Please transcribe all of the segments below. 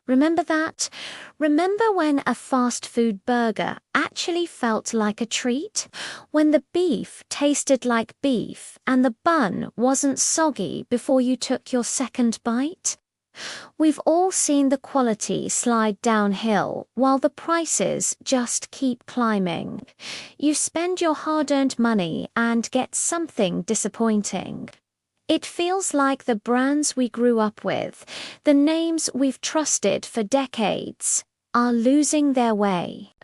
Remember that? Remember when a fast food burger actually felt like a treat? When the beef tasted like beef and the bun wasn't soggy before you took your second bite? We've all seen the quality slide downhill while the prices just keep climbing. You spend your hard-earned money and get something disappointing. It feels like the brands we grew up with, the names we've trusted for decades, are losing their way.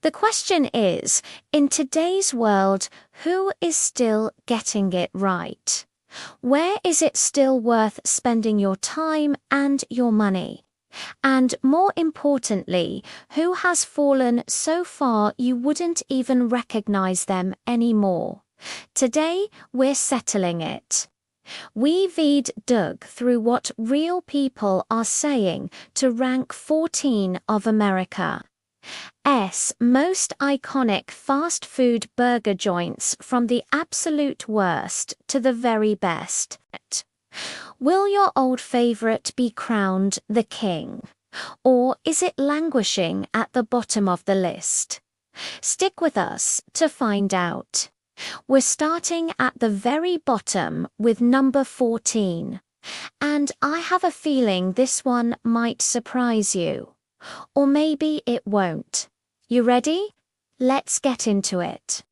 The question is, in today's world, who is still getting it right? Where is it still worth spending your time and your money? And more importantly, who has fallen so far you wouldn't even recognize them anymore? Today, we're settling it. We've dug through what real people are saying to rank 14 of America's most iconic fast food burger joints, from the absolute worst to the very best. Will your old favorite be crowned the king? Or is it languishing at the bottom of the list? Stick with us to find out. We're starting at the very bottom with number 14. And I have a feeling this one might surprise you. Or maybe it won't. You ready? Let's get into it.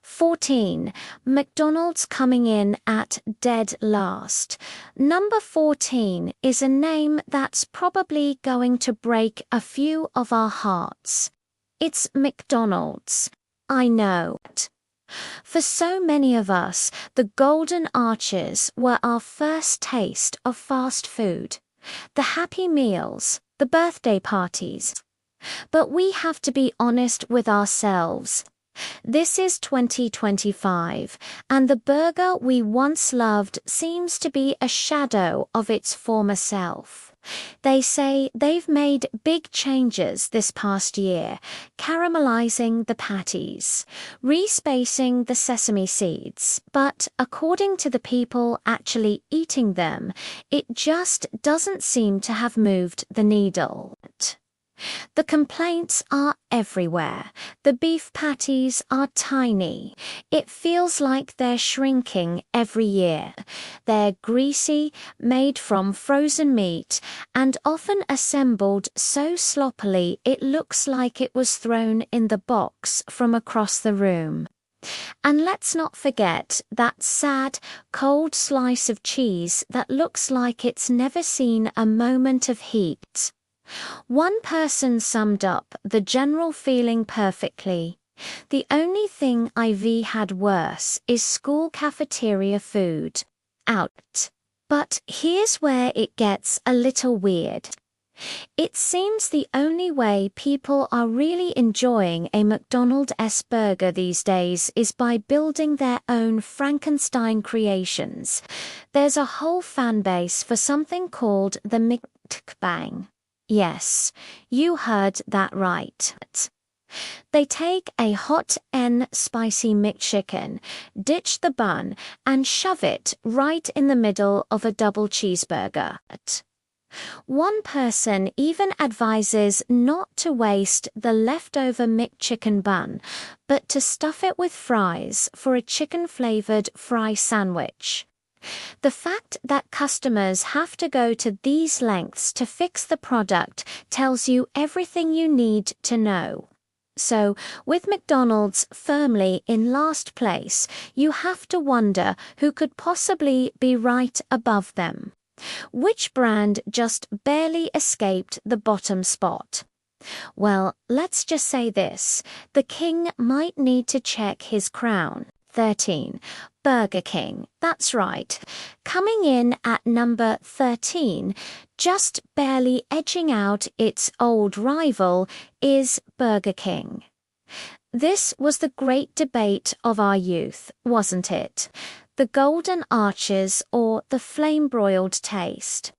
14. McDonald's coming in at dead last. Number 14 is a name that's probably going to break a few of our hearts. It's McDonald's. I know. For so many of us, the Golden Arches were our first taste of fast food. The Happy Meals, the birthday parties. But we have to be honest with ourselves. This is 2025, and the burger we once loved seems to be a shadow of its former self. They say they've made big changes this past year, caramelizing the patties, respacing the sesame seeds, but according to the people actually eating them, it just doesn't seem to have moved the needle. The complaints are everywhere. The beef patties are tiny. It feels like they're shrinking every year. They're greasy, made from frozen meat, and often assembled so sloppily it looks like it was thrown in the box from across the room. And let's not forget that sad, cold slice of cheese that looks like it's never seen a moment of heat. One person summed up the general feeling perfectly. The only thing I've had worse is school cafeteria food. Out. But here's where it gets a little weird. It seems the only way people are really enjoying a McDonald's burger these days is by building their own Frankenstein creations. There's a whole fan base for something called the McBang. Yes, you heard that right. They take a hot and spicy McChicken, ditch the bun, and shove it right in the middle of a double cheeseburger. One person even advises not to waste the leftover McChicken bun, but to stuff it with fries for a chicken-flavored fry sandwich. The fact that customers have to go to these lengths to fix the product tells you everything you need to know. So, with McDonald's firmly in last place, you have to wonder who could possibly be right above them. Which brand just barely escaped the bottom spot? Well, let's just say this: the king might need to check his crown. 13. Burger King. That's right. Coming in at number 13, just barely edging out its old rival, is Burger King. This was the great debate of our youth, wasn't it? The Golden Arches or the flame-broiled taste.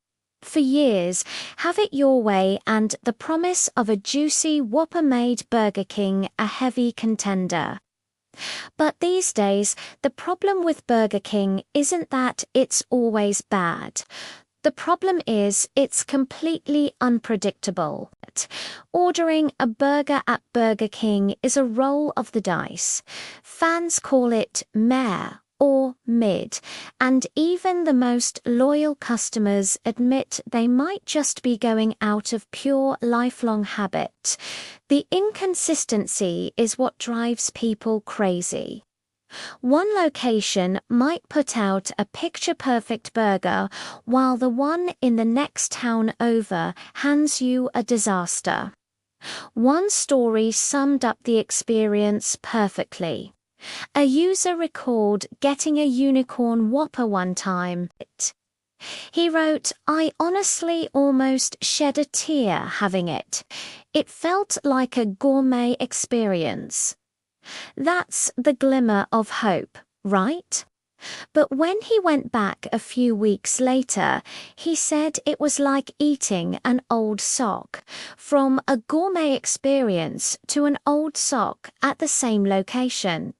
For years, have it your way and the promise of a juicy Whopper-made Burger King a heavy contender. But these days, the problem with Burger King isn't that it's always bad. The problem is it's completely unpredictable. Ordering a burger at Burger King is a roll of the dice. Fans call it meh or mid, and even the most loyal customers admit they might just be going out of pure lifelong habit. The inconsistency is what drives people crazy. One location might put out a picture-perfect burger, while the one in the next town over hands you a disaster. One story summed up the experience perfectly. A user recalled getting a unicorn Whopper one time. He wrote, "I honestly almost shed a tear having it. It felt like a gourmet experience." That's the glimmer of hope, right? But when he went back a few weeks later, he said it was like eating an old sock, from a gourmet experience to an old sock at the same location.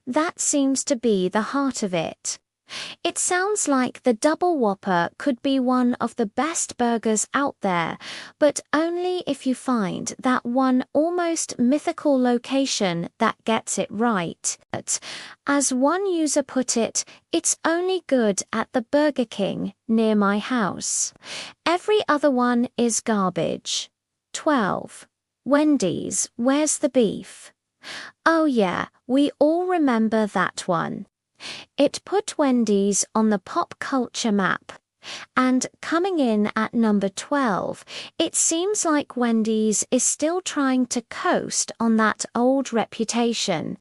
That seems to be the heart of it. It sounds like the Double Whopper could be one of the best burgers out there, but only if you find that one almost mythical location that gets it right. As one user put it, "It's only good at the Burger King near my house. Every other one is garbage." 12. Wendy's, where's the beef? Oh yeah, we all remember that one. It put Wendy's on the pop culture map. And coming in at number 12, it seems like Wendy's is still trying to coast on that old reputation.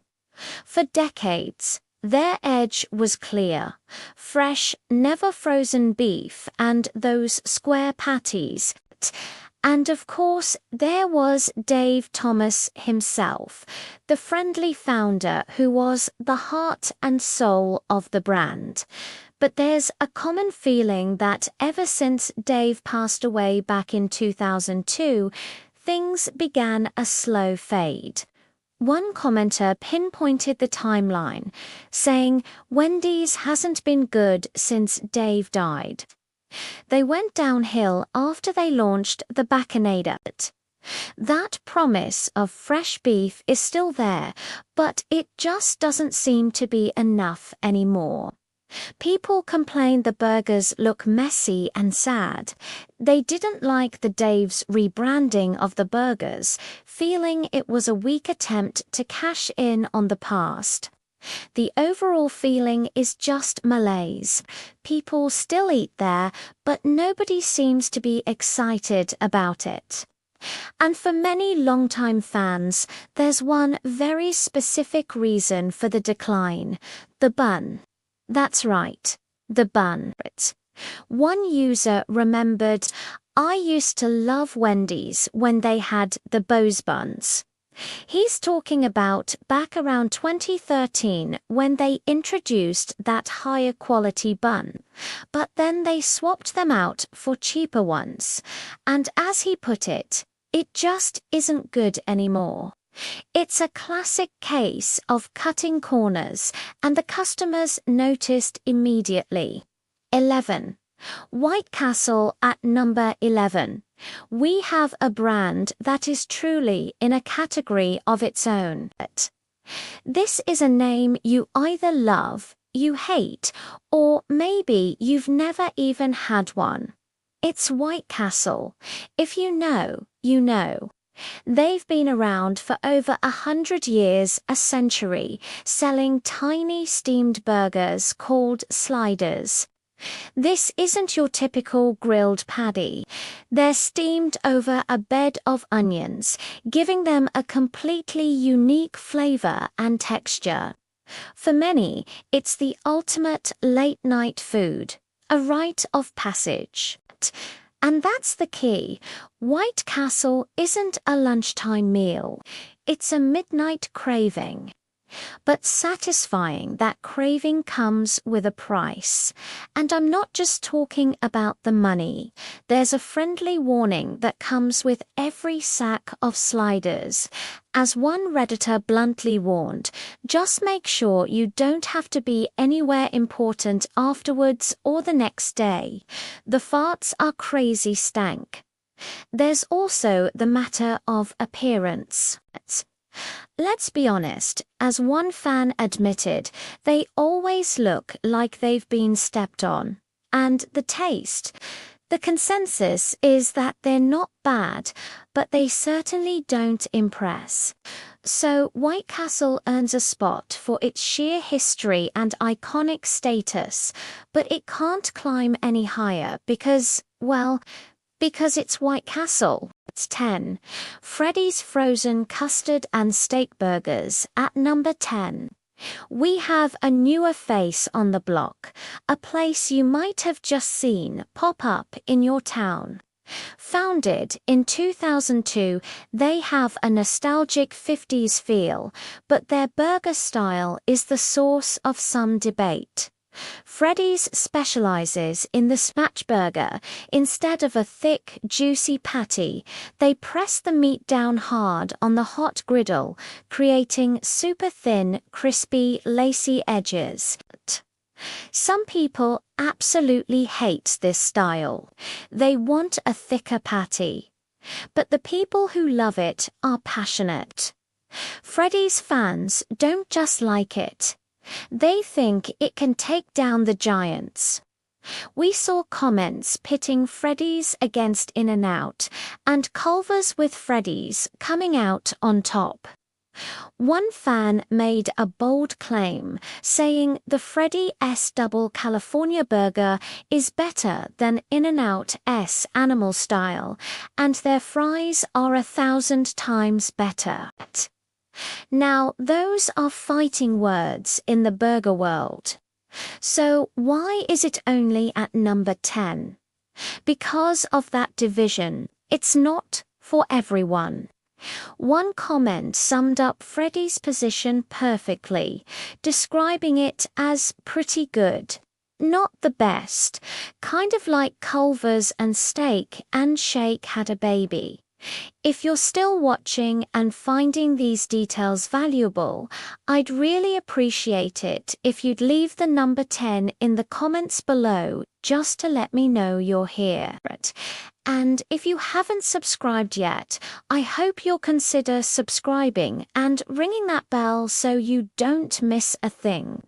For decades, their edge was clear: fresh, never frozen beef and those square patties. And of course, there was Dave Thomas himself, the friendly founder who was the heart and soul of the brand. But there's a common feeling that ever since Dave passed away back in 2002, things began a slow fade. One commenter pinpointed the timeline, saying Wendy's hasn't been good since Dave died. They went downhill after they launched the Baconator. That promise of fresh beef is still there, but it just doesn't seem to be enough anymore. People complain the burgers look messy and sad. They didn't like the Dave's rebranding of the burgers, feeling it was a weak attempt to cash in on the past. The overall feeling is just malaise. People still eat there, but nobody seems to be excited about it. And for many longtime fans, there's one very specific reason for the decline: the bun. That's right, the bun. One user remembered, "I used to love Wendy's when they had the Bose buns." He's talking about back around 2013 when they introduced that higher quality bun, but then they swapped them out for cheaper ones. And as he put it, it just isn't good anymore. It's a classic case of cutting corners, and the customers noticed immediately. 11. White Castle at number 11. We have a brand that is truly in a category of its own. This is a name you either love, you hate, or maybe you've never even had one. It's White Castle. If you know, you know. They've been around for over 100 years, a century, selling tiny steamed burgers called sliders. This isn't your typical grilled patty. They're steamed over a bed of onions, giving them a completely unique flavor and texture. For many, it's the ultimate late-night food, a rite of passage. And that's the key. White Castle isn't a lunchtime meal. It's a midnight craving. But satisfying that craving comes with a price. And I'm not just talking about the money. There's a friendly warning that comes with every sack of sliders. As one Redditor bluntly warned, just make sure you don't have to be anywhere important afterwards or the next day. The farts are crazy stank. There's also the matter of appearance. Let's be honest, as one fan admitted, they always look like they've been stepped on. And the taste? The consensus is that they're not bad, but they certainly don't impress. So White Castle earns a spot for its sheer history and iconic status, but it can't climb any higher because it's White Castle. It's 10. Freddy's Frozen Custard and Steak Burgers at number 10. We have a newer face on the block, a place you might have just seen pop up in your town. Founded in 2002, they have a nostalgic 50s feel, but their burger style is the source of some debate. Freddy's specializes in the smash burger. Instead of a thick, juicy patty, they press the meat down hard on the hot griddle, creating super thin, crispy, lacy edges. Some people absolutely hate this style. They want a thicker patty. But the people who love it are passionate. Freddy's fans don't just like it. They think it can take down the giants. We saw comments pitting Freddy's against In-N-Out and Culver's with Freddy's coming out on top. One fan made a bold claim, saying the Freddy's Double California Burger is better than In-N-Out's Animal Style, and their fries are 1,000 times better. Now, those are fighting words in the burger world. So why is it only at number 10? Because of that division. It's not for everyone. One comment summed up Freddy's position perfectly, describing it as pretty good. Not the best, kind of like Culver's and Steak and Shake had a baby. If you're still watching and finding these details valuable, I'd really appreciate it if you'd leave the number 10 in the comments below just to let me know you're here. And if you haven't subscribed yet, I hope you'll consider subscribing and ringing that bell so you don't miss a thing.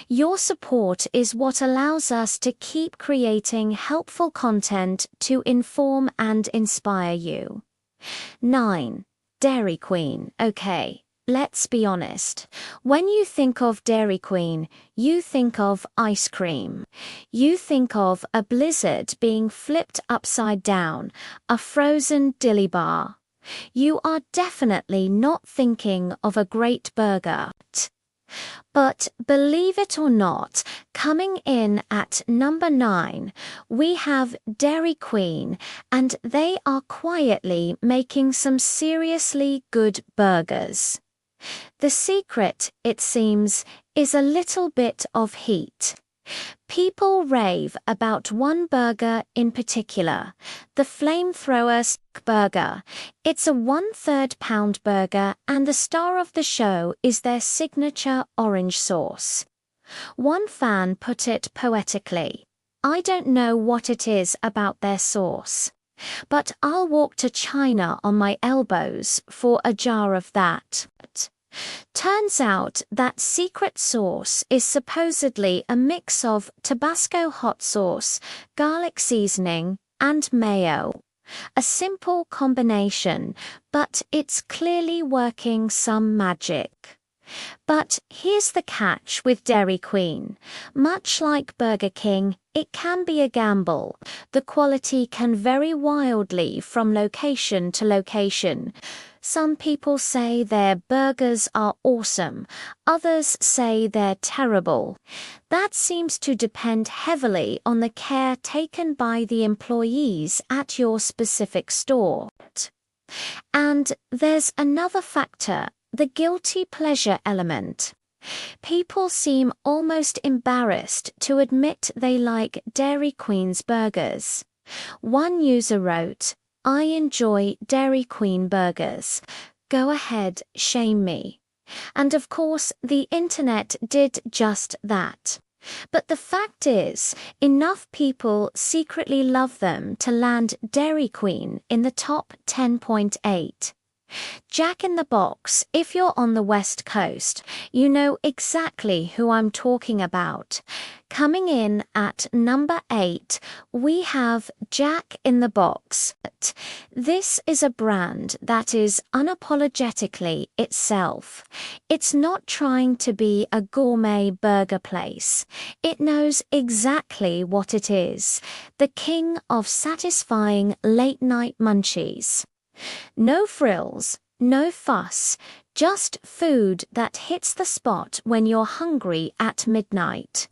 Your support is what allows us to keep creating helpful content to inform and inspire you. 9. Dairy Queen. Okay, let's be honest. When you think of Dairy Queen, you think of ice cream. You think of a blizzard being flipped upside down, a frozen dilly bar. You are definitely not thinking of a great burger. But believe it or not, coming in at number 9, we have Dairy Queen, and they are quietly making some seriously good burgers. The secret, it seems, is a little bit of heat. People rave about one burger in particular, the Flamethrower Burger. It's a 1/3 pound burger, and the star of the show is their signature orange sauce. One fan put it poetically, "I don't know what it is about their sauce, but I'll walk to China on my elbows for a jar of that." Turns out that secret sauce is supposedly a mix of Tabasco hot sauce, garlic seasoning, and mayo. A simple combination, but it's clearly working some magic. But here's the catch with Dairy Queen. Much like Burger King, it can be a gamble. The quality can vary wildly from location to location. Some people say their burgers are awesome, others say they're terrible. That seems to depend heavily on the care taken by the employees at your specific store. And there's another factor the guilty pleasure element. People seem almost embarrassed to admit they like Dairy Queen's burgers. One user wrote, "I enjoy Dairy Queen burgers. Go ahead, shame me." And of course, the internet did just that. But the fact is, enough people secretly love them to land Dairy Queen in the top 10.8. Jack in the Box, if you're on the West Coast, you know exactly who I'm talking about. Coming in at number 8, we have Jack in the Box. This is a brand that is unapologetically itself. It's not trying to be a gourmet burger place. It knows exactly what it is, the king of satisfying late-night munchies. No frills, no fuss, just food that hits the spot when you're hungry at midnight.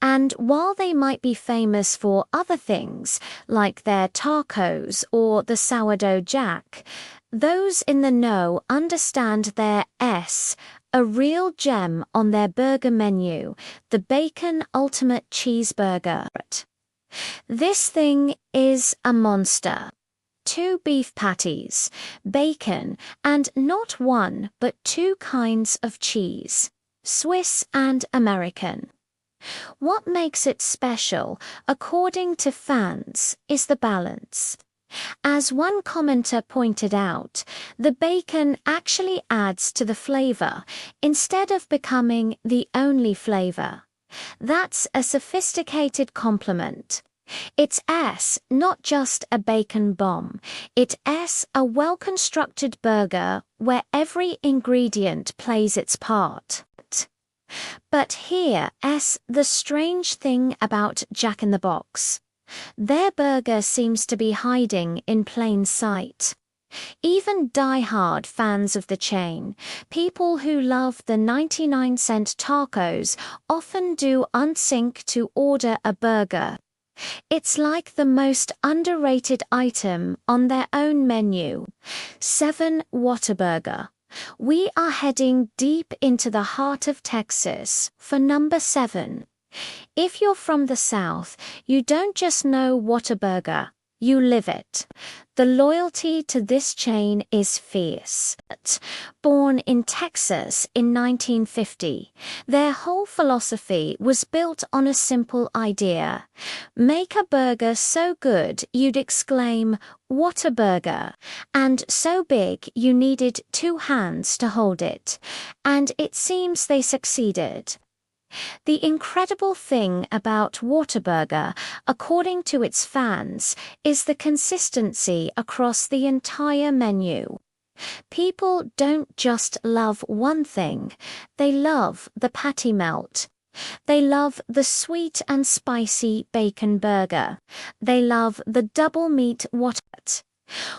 And while they might be famous for other things, like their tacos or the sourdough jack, those in the know understand their S, a real gem on their burger menu, the Bacon Ultimate Cheeseburger. This thing is a monster. 2 beef patties, bacon, and not one but 2 kinds of cheese, Swiss and American. What makes it special, according to fans, is the balance. As one commenter pointed out, the bacon actually adds to the flavor instead of becoming the only flavor. That's a sophisticated compliment. It's not just a bacon bomb. It's a well-constructed burger where every ingredient plays its part. But here's the strange thing about Jack in the Box. Their burger seems to be hiding in plain sight. Even die-hard fans of the chain, people who love the 99-cent tacos, often do unsync to order a burger. It's like the most underrated item on their own menu. 7 Whataburger. We are heading deep into the heart of Texas for number 7. If you're from the South, you don't just know Whataburger, you live it. The loyalty to this chain is fierce. Born in Texas in 1950, their whole philosophy was built on a simple idea. Make a burger so good you'd exclaim, "What a burger!" and so big you needed 2 hands to hold it. And it seems they succeeded. The incredible thing about Whataburger, according to its fans, is the consistency across the entire menu. People don't just love one thing, they love the patty melt. They love the sweet and spicy bacon burger. They love the double meat Whataburger.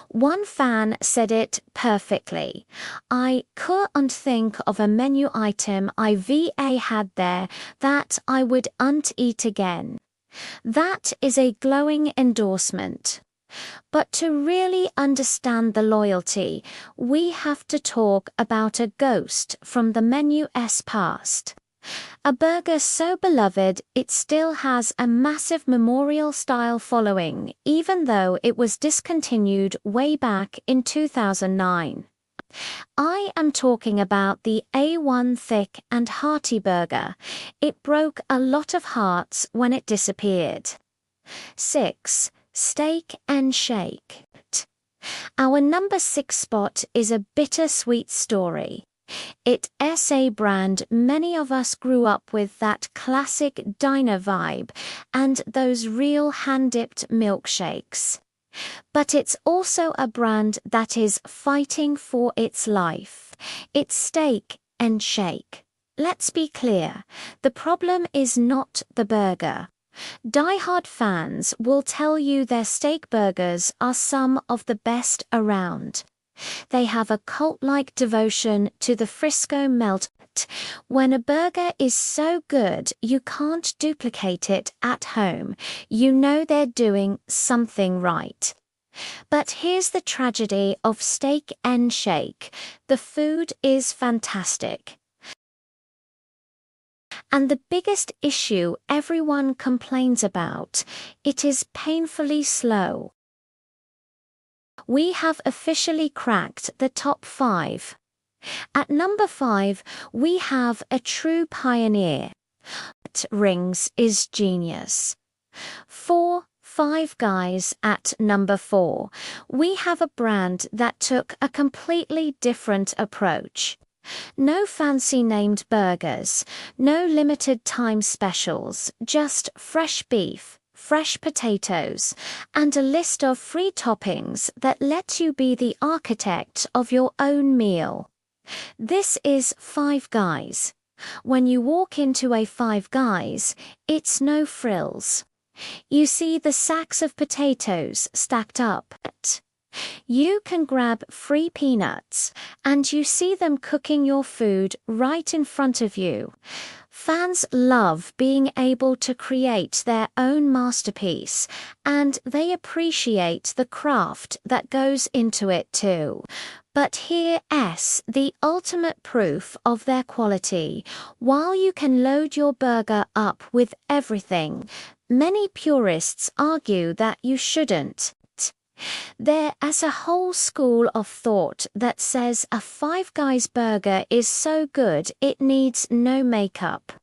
One fan said it perfectly. "I couldn't think of a menu item I had there that I would eat again." That is a glowing endorsement. But to really understand the loyalty, we have to talk about a ghost from the menu's past. A burger so beloved it still has a massive memorial-style following, even though it was discontinued way back in 2009. I am talking about the A1 thick and hearty burger. It broke a lot of hearts when it disappeared. 6. Steak and Shake. Our number 6 spot is a bittersweet story. It's a brand many of us grew up with, that classic diner vibe and those real hand-dipped milkshakes. But it's also a brand that is fighting for its life. It's Steak and Shake. Let's be clear, the problem is not the burger. Die-hard fans will tell you their steak burgers are some of the best around. They have a cult-like devotion to the Frisco melt. When a burger is so good you can't duplicate it at home, you know they're doing something right. But here's the tragedy of Steak and Shake. The food is fantastic. And the biggest issue everyone complains about, it is painfully slow. We have officially cracked the top 5. At number 5, we have a true pioneer. Rings is genius. 4, Five Guys at number 4. We have a brand that took a completely different approach. No fancy named burgers, no limited time specials, just fresh beef, fresh potatoes, and a list of free toppings that let you be the architect of your own meal. This is Five Guys. When you walk into a Five Guys, it's no frills. You see the sacks of potatoes stacked up. You can grab free peanuts, and you see them cooking your food right in front of you. Fans love being able to create their own masterpiece, and they appreciate the craft that goes into it too. But here's the ultimate proof of their quality. While you can load your burger up with everything, many purists argue that you shouldn't. There is a whole school of thought that says a Five Guys burger is so good it needs no makeup.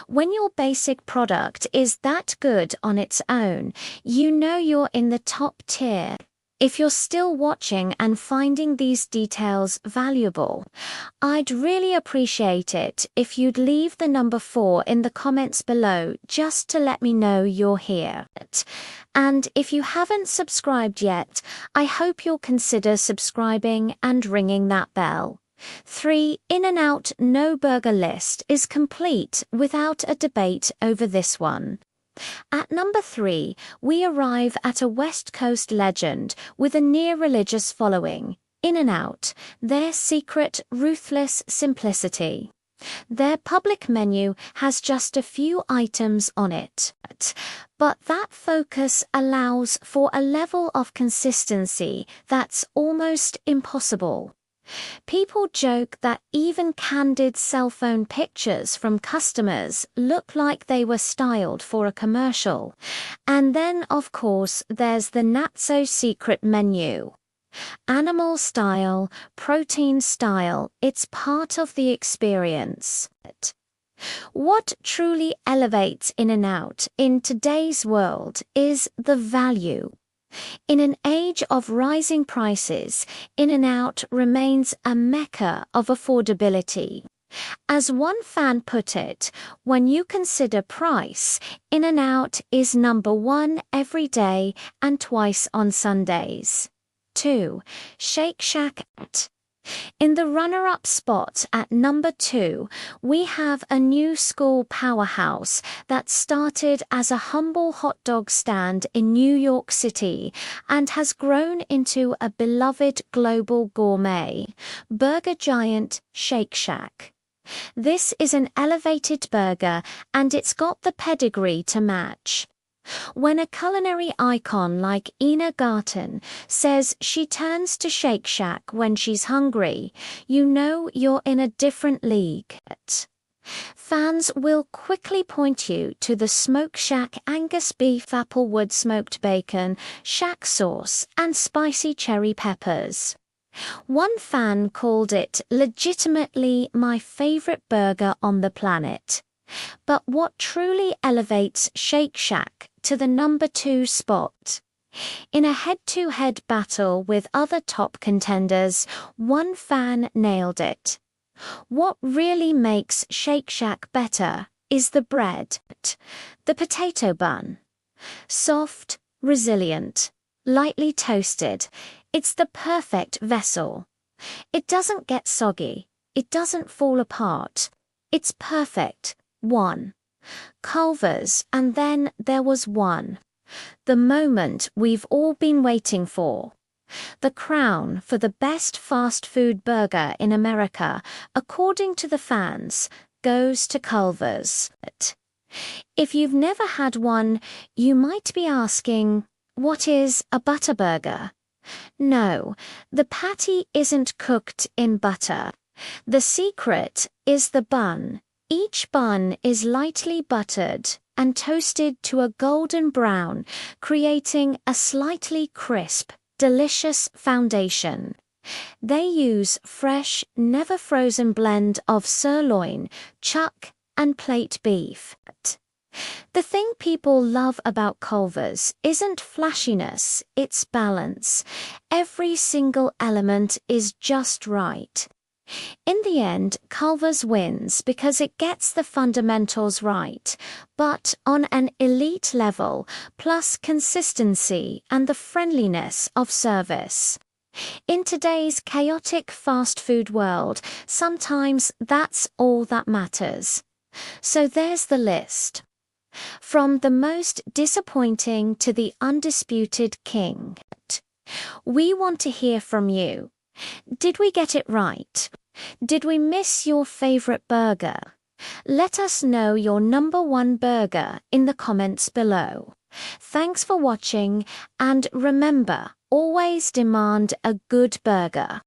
When your basic product is that good on its own, you know you're in the top tier. If you're still watching and finding these details valuable, I'd really appreciate it if you'd leave the number 4 in the comments below just to let me know you're here. And if you haven't subscribed yet, I hope you'll consider subscribing and ringing that bell. 3 In-N-Out No Burger list is complete without a debate over this one. At number 3, we arrive at a West Coast legend with a near-religious following, In-N-Out, their secret, ruthless simplicity. Their public menu has just a few items on it, but that focus allows for a level of consistency that's almost impossible. People joke that even candid cell phone pictures from customers look like they were styled for a commercial. And then, of course, there's the not-so-secret menu. Animal style, protein style, it's part of the experience. What truly elevates In-N-Out in today's world is the value. In an age of rising prices, In-N-Out remains a mecca of affordability. As one fan put it, when you consider price, In-N-Out is number 1 every day and twice on Sundays. 2. Shake Shack. In the runner-up spot at number 2, we have a new school powerhouse that started as a humble hot dog stand in New York City and has grown into a beloved global gourmet, burger giant Shake Shack. This is an elevated burger and it's got the pedigree to match. When a culinary icon like Ina Garten says she turns to Shake Shack when she's hungry, you know you're in a different league. Fans will quickly point you to the Smoke Shack Angus beef, applewood smoked bacon, shack sauce, and spicy cherry peppers. One fan called it legitimately my favorite burger on the planet. But what truly elevates Shake Shack to the number 2 spot? In a head-to-head battle with other top contenders, one fan nailed it. What really makes Shake Shack better is the bread, the potato bun. Soft, resilient, lightly toasted, it's the perfect vessel. It doesn't get soggy, it doesn't fall apart, it's perfect. 1. Culver's, and then there was one. The moment we've all been waiting for. The crown for the best fast food burger in America, according to the fans, goes to Culver's. If you've never had one, you might be asking, What is a butter burger? No, the patty isn't cooked in butter. The secret is the bun. Each bun is lightly buttered and toasted to a golden brown, creating a slightly crisp, delicious foundation. They use fresh, never frozen blend of sirloin, chuck, and plate beef. The thing people love about Culver's isn't flashiness, it's balance. Every single element is just right. In the end, Culver's wins because it gets the fundamentals right, but on an elite level, plus consistency and the friendliness of service. In today's chaotic fast food world, sometimes that's all that matters. So there's the list. From the most disappointing to the undisputed king. We want to hear from you. Did we get it right? Did we miss your favorite burger? Let us know your number one burger in the comments below. Thanks for watching, and remember, always demand a good burger.